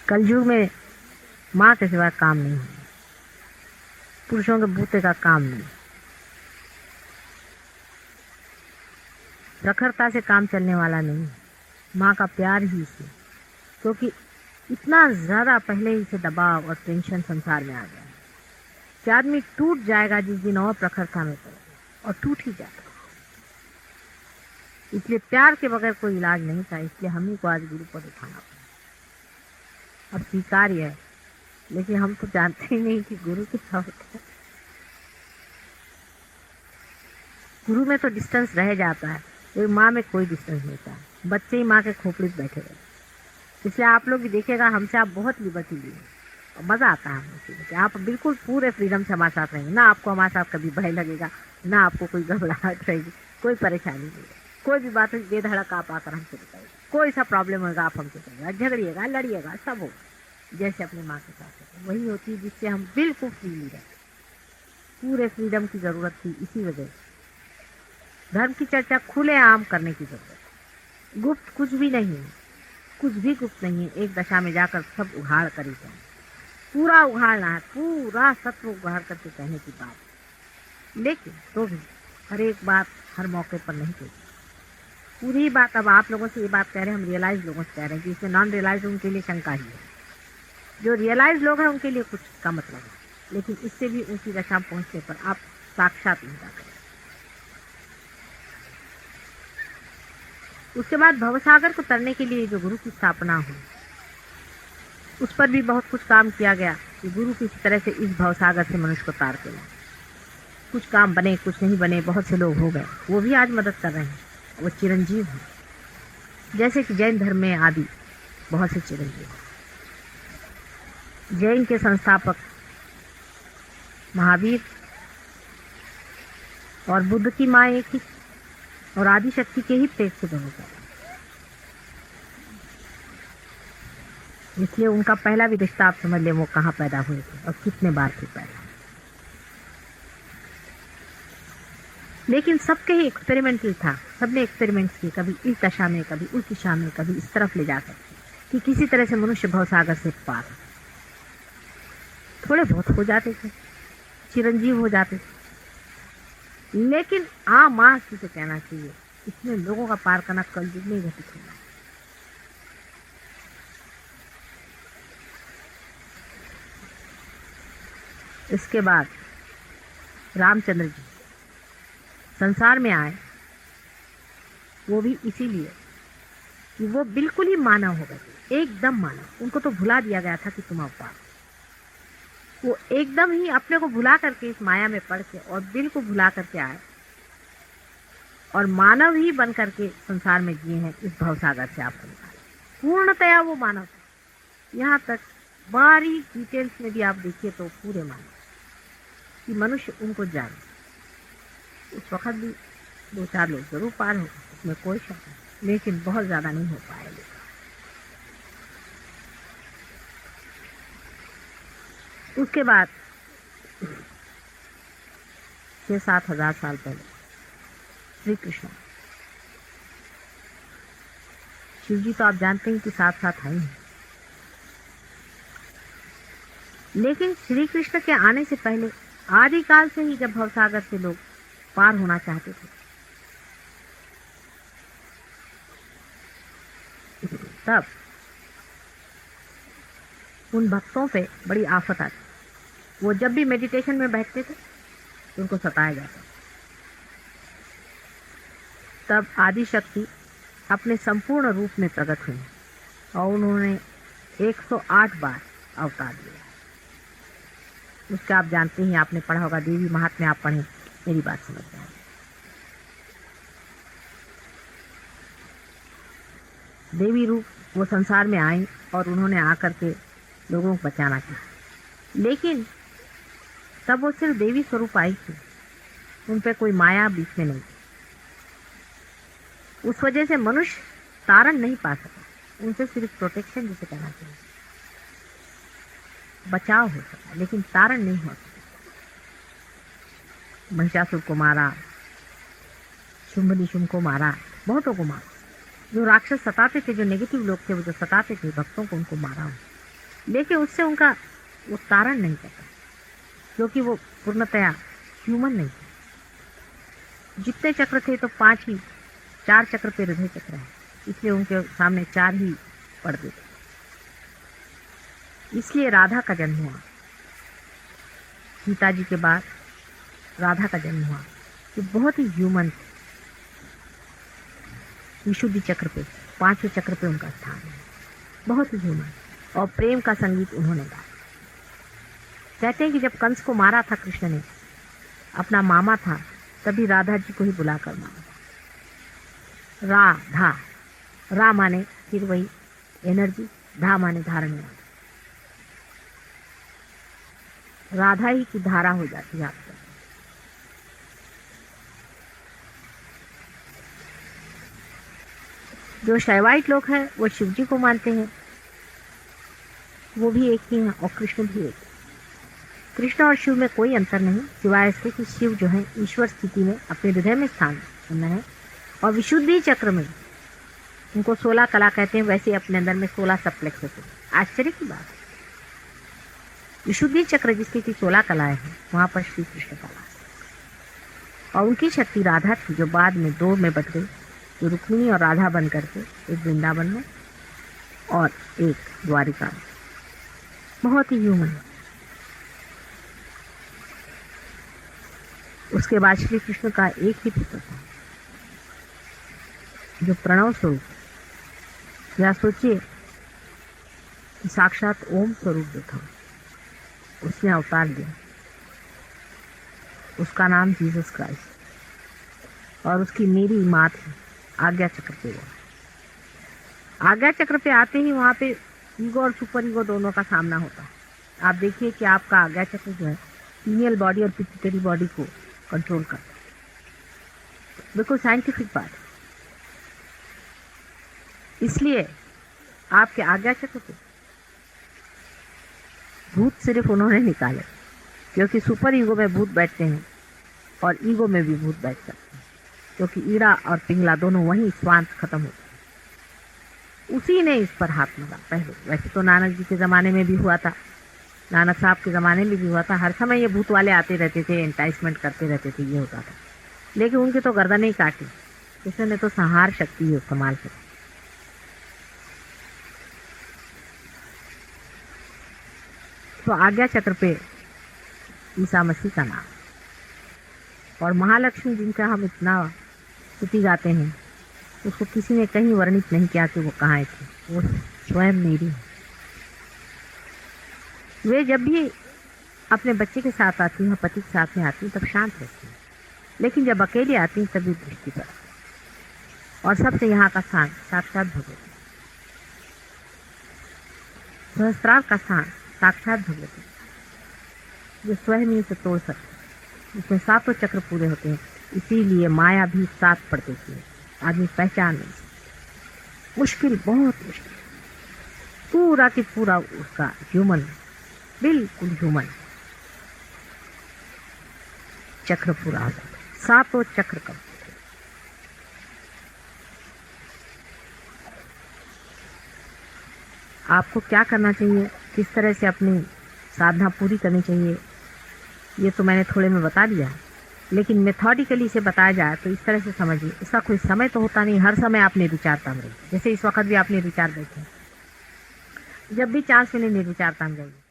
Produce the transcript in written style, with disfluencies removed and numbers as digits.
कलयुग में माँ के सिवा काम नहीं है, पुरुषों के बूते का काम नहीं, प्रखरता से काम चलने वाला नहीं, माँ का प्यार ही इसे, क्योंकि इतना ज़्यादा पहले ही से दबाव और टेंशन संसार में आ गया है कि आदमी टूट जाएगा जिस दिन और प्रखरता में पड़ेगा, और टूट ही जाएगा। इसलिए प्यार के बगैर कोई इलाज नहीं था, इसलिए हम ही को आज गुरु पद उठाना पड़ा। अब स्वीकार्य है, लेकिन हम तो जानते ही नहीं कि गुरु क्या होता है। गुरु में तो डिस्टेंस रह जाता है, लेकिन माँ में कोई डिस्टेंस नहीं था। बच्चे ही माँ के खोपड़ी पे बैठे रहे। इसलिए आप लोग भी देखिएगा, हमसे आप बहुत लिबर्टी लिए और मज़ा आता है हमें। आप बिल्कुल पूरे फ्रीडम से हमारे साथ रहेंगे, ना आपको हमारे साथ कभी भय लगेगा, ना आपको कोई घबराहट रहेगी, कोई परेशानी नहीं, कोई भी बात बेधड़क आप आकर हमसे बताइए, कोई सा प्रॉब्लम होगा आप हमसे कहिएगा, झगड़िएगा, लड़िएगा, सब होगा जैसे अपने माँ के साथ होगा। वही होती है जिससे हम बिल्कुल फ्रीली रहते। पूरे फ्रीडम की ज़रूरत थी, इसी वजह से धर्म की चर्चा खुलेआम करने की जरूरत। गुप्त कुछ भी नहीं है, कुछ भी गुप्त नहीं है। एक दशा में जाकर सब उघाड़ कर ही जाए, पूरा उघाड़ना है, पूरा सत्व उघाड़ करके कहने की बात। लेकिन तो भी हर एक बात हर मौके पर नहीं कहती। पूरी बात अब आप लोगों से ये बात कह रहे हैं, हम रियलाइज लोगों से कह रहे हैं कि इसमें नॉन रियलाइज उनके लिए शंका ही है। जो रियलाइज लोग हैं उनके लिए कुछ का मतलब है, लेकिन इससे भी ऊंची दशा पहुंचने पर आप साक्षात नहीं जाते। उसके बाद भवसागर को तरने के लिए जो गुरु की स्थापना हुई, उस पर भी बहुत कुछ काम किया गया कि गुरु किसी तरह से इस भवसागर से मनुष्य को तार के लाए। कुछ काम बने, कुछ नहीं बने, बहुत से लोग हो गए, वो भी आज मदद कर रहे हैं, वो चिरंजीव हैं। जैसे कि जैन धर्म में आदि बहुत से चिरंजीव, जैन के संस्थापक महावीर और बुद्ध की माँ एक ही, और आदि शक्ति के ही पेट से दोनों का। इसलिए उनका पहला भी रिश्ता आप समझ लें वो कहाँ पैदा हुए थे और कितने बार थे पैदा। लेकिन सबके ही एक्सपेरिमेंटल था, सबने एक्सपेरिमेंट्स किए, कभी इस दशा में, कभी उस दिशा में, कभी इस तरफ ले जाकर कि किसी तरह से मनुष्य भवसागर से पार। थोड़े बहुत हो जाते थे, चिरंजीव हो जाते थे, लेकिन माँ किसे कहना चाहिए, इसमें लोगों का पार करना कलयुग में घटित होना। इसके बाद रामचंद्र जी संसार में आए, वो भी इसीलिए कि वो बिल्कुल ही मानव हो गए, एकदम मानव। उनको तो भुला दिया गया था कि तुम अवतार। वो एकदम ही अपने को भुला करके इस माया में पड़ के और दिल को भुला करके आए और मानव ही बन करके संसार में जिए हैं। इस भवसागर से आपको निकाले, पूर्णतया वो मानव। यहाँ तक बारीक डिटेल्स में भी आप देखिए तो पूरे मानव कि मनुष्य उनको जाने। उस वक्त भी 2-4 लोग जरूर पार हो, उसमें कोई शक नहीं, लेकिन बहुत ज्यादा नहीं हो पाएगा। उसके बाद 6-7 हजार साल पहले श्री कृष्ण, शिव जी तो आप जानते हैं कि साथ साथ हैं, लेकिन श्री कृष्ण के आने से पहले आदिकाल से ही जब भवसागर से लोग पार होना चाहते थे, तब उन भक्तों पे बड़ी आफत आती। वो जब भी मेडिटेशन में बैठते थे तो उनको सताया जाता। तब आदि शक्ति अपने संपूर्ण रूप में प्रकट हुई और उन्होंने 108 बार अवतार लिया। उसका आप जानते हैं, आपने पढ़ा होगा, देवी महात्म्य आप पढ़ें, मेरी बात समझ में आए। देवी रूप वो संसार में आई और उन्होंने आकर के लोगों को बचाना था, लेकिन तब वो सिर्फ देवी स्वरूप आई थी, उन पे कोई माया बीच में नहीं थी। उस वजह से मनुष्य तारण नहीं पा सका, उनसे सिर्फ प्रोटेक्शन जिसे कहना चाहिए, बचाव हो सका, लेकिन तारण नहीं हो सका। महिषासुर को मारा, शुंभ निशुंभ को मारा, बहुतों को मारा। जो राक्षस सताते थे, जो नेगेटिव लोग थे, वो जो सताते थे भक्तों को, उनको मारा। लेकिन उससे उनका वो तारण नहीं करता, क्योंकि वो पूर्णतया ह्यूमन नहीं थे। जितने चक्र थे तो 5 ही, 4 चक्र पे हृदय चक्र है, इसलिए उनके सामने 4 ही पर्दे थे। इसलिए राधा का जन्म हुआ, सीता जी के बाद राधा का जन्म हुआ, जो बहुत ही ह्यूमन थे। विशुद्धि चक्र पे, 5वें चक्र पे उनका स्थान है, बहुत ही ह्यूमन। और प्रेम का संगीत उन्होंने गाया। कहते हैं कि जब कंस को मारा था कृष्ण ने, अपना मामा था, तभी राधा जी को ही बुलाकर मारा। राधा, रा माने फिर वही एनर्जी, धा माने धारण वाला। राधा ही की धारा हो जाती है आपको। जो शैवाइट लोग हैं वो शिव जी को मानते हैं, वो भी एक ही हैं और कृष्ण भी एक है। कृष्ण और शिव में कोई अंतर नहीं, सिवाय इसके कि शिव जो है ईश्वर स्थिति में अपने हृदय में स्थान करना है, और विशुद्धि चक्र में उनको 16 कला कहते हैं, वैसे अपने अंदर में 16 सप्लेक्स होते हैं। आश्चर्य की बात है, विशुद्धि चक्र जिसकी की 16 कलाएं हैं, वहां पर श्री कृष्ण कला है। और उनकी शक्ति राधा थी, जो बाद में 2 में बट गई, जो रुक्मिणी और राधा बन करके एक वृंदावन में और एक द्वारिका में। बहुत ही ह्यूमन है। उसके बाद श्री कृष्ण का एक ही पुत्र था, जो प्रणव स्वरूप, या सोचिए कि साक्षात ओम स्वरूप जो था, उसने अवतार लिया। उसका नाम जीसस क्राइस्ट, और उसकी मेरी माँ थी। आज्ञा चक्र पे वो, आज्ञा चक्र पे आते ही वहां पे ईगो और सुपर ईगो दोनों का सामना होता है। आप देखिए कि आपका आज्ञा चक्र जो है फीमेल बॉडी और पिट्यूटरी बॉडी को कंट्रोल करता है। बिल्कुल साइंटिफिक बात है। इसलिए आपके आज्ञा चक्र पे भूत सिर्फ उन्होंने निकाले, क्योंकि सुपर ईगो में भूत बैठते हैं और ईगो में भी भूत बैठ सकते हैं, क्योंकि ईड़ा और पिंगला दोनों वहीं स्वांत खत्म होते हैं। उसी ने इस पर हाथ मारा पहले। वैसे तो नानक जी के ज़माने में भी हुआ था, नानक साहब के ज़माने में भी हुआ था। हर समय ये भूत वाले आते रहते थे, एंटाइसमेंट करते रहते थे, ये होता था। लेकिन उनके तो गर्दन ही काटी, कृष्ण ने तो संहार शक्ति इस्तेमाल की। तो आज्ञा चक्र पे ईसा मसीह का नाम, और महालक्ष्मी जिनका हम इतना स्तुति गाते हैं, उसको किसी ने कहीं वर्णित नहीं किया कि वो कहाँ थी। वो स्वयं मेरी है। वे जब भी अपने बच्चे के साथ आती हैं, पति के साथ में आती हैं, तब शांत रहती हैं, लेकिन जब अकेले आती हैं तभी दृष्टि पर। और सबसे यहाँ का स्थान साक्षात भगवती, सहस्त्रार का स्थान साक्षात भगवती, जो स्वयं ही से तोड़ सकते, उसमें 7 चक्र पूरे होते हैं। इसीलिए माया भी 7 पड़ देती है, आदमी पहचान नहीं सकता। मुश्किल, बहुत मुश्किल। पूरा की पूरा उसका ह्यूमन, बिल्कुल ह्यूमन चक्र पूरा आ जाता है। 7 चक्र कब आपको क्या करना चाहिए, किस तरह से अपनी साधना पूरी करनी चाहिए, ये तो मैंने थोड़े में बता दिया है। लेकिन मेथोडिकली इसे बताया जाए तो इस तरह से समझिए। इसका कोई समय तो होता नहीं, हर समय आप निर्विचारता में रहिए। जैसे इस वक्त भी आप निर्विचार बैठे, जब भी चांस मिले निर्विचारता में जाइए।